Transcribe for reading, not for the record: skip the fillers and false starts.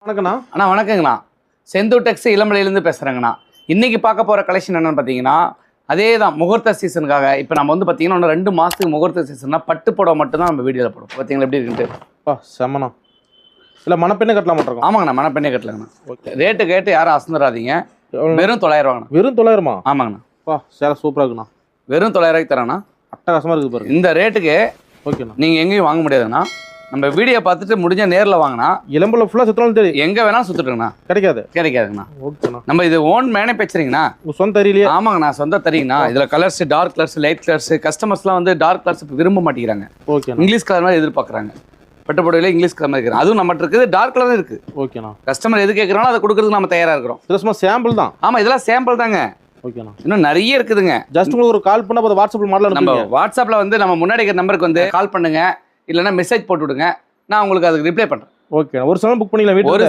வணக்கண்ணா. அண்ணா வணக்கங்கண்ணா. செந்தூர் டெக்ஸ் இளமலையிலேருந்து பேசுகிறேங்கண்ணா. இன்றைக்கி பார்க்க போகிற கலெக்ஷன் என்னென்னு பார்த்தீங்கன்னா, அதே தான் முகூர்த்த சீசனுக்காக. இப்போ நம்ம வந்து பார்த்தீங்கன்னா இன்னும் 2 மாதத்துக்கு முகூர்த்த சீசன்னா பட்டு புடவை மட்டும்தான் நம்ம வீடியோவில் போடுவோம். பார்த்தீங்களா எப்படி இருக்குன்ட்டு? செம்மண்ணா. இல்லை மணப்பெண்ணே கட்டலாம் மாட்டோம். ஆமாங்கண்ணா, மணப்பெண்ணே கட்டலங்கண்ணா. ஓகே. ரேட்டு கேட்டு யாரும் அசந்துடாதீங்க. வெறும் 900 ரூபாங்கண்ணா. வெறும் 900மா? ஆமாங்கண்ணா. சேலை சூப்பராக இருக்குண்ணா. வெறும் 900 ரூபாய்க்கு தரேண்ணா. அட்டகாசமாக இருக்குது பாருங்க. இந்த ரேட்டுக்கு ஓகேண்ணா. நீங்கள் எங்கேயும் வாங்க முடியாதுண்ணா. நம்ம வீடியோ பார்த்துட்டு முடிஞ்ச நேரில் வாங்கினா இளம்புல ஃபுல்லாக சுற்றணும் தெரியும். எங்கே வேணாலும் சுற்றுட்டுங்கண்ணா. கிடைக்காதுங்கண்ணா. ஓகேண்ணா. நம்ம இது ஓன் மேனுஃபேக்சரிங்கண்ணா. சொந்த தெரியலையே. ஆமாங்கண்ணா, சொந்த தரீங்கண்ணா. இதில் colours dark colours, light colours. கஸ்டமர்ஸ்லாம் வந்து டார்க் கலர்ஸ் விரும்ப மாட்டேங்கிறாங்க. ஓகே. இங்கிலீஷ் கலர் மாதிரி எதிர்பார்க்குறாங்க. பட்டு புடவையில் இங்கிலீஷ் கலர் மாதிரி இருக்குது. அதுவும் நம்மகிட்ட இருக்குது, டார்க் கலர் இருக்குது. ஓகேண்ணா. கஸ்டமர் எது கேட்குறாங்களோ அதை கொடுக்குறதுக்கு நம்ம தயாராக இருக்கிறோம். சும்மா சாம்பிள் தான். ஆமாம், இதெல்லாம் சாம்பிள் தாங்க. ஓகேண்ணா. இன்னும் நிறைய இருக்குதுங்க. ஜஸ்ட் உங்களுக்கு ஒரு கால் பண்ணால் வாட்ஸ்அப்பில் மாடல் நம்ம வாட்ஸ்அப்பில் வந்து நம்ம முன்னாடி நம்பருக்கு வந்து கால் பண்ணுங்க, இல்லைன்னா மெசேஜ் போட்டு விடுங்க. நான் உங்களுக்கு அதுக்கு ரிப்ளை பண்ணுறேன். ஓகே. ஒரு சில புக் பண்ணிக்கலாம். ஒரு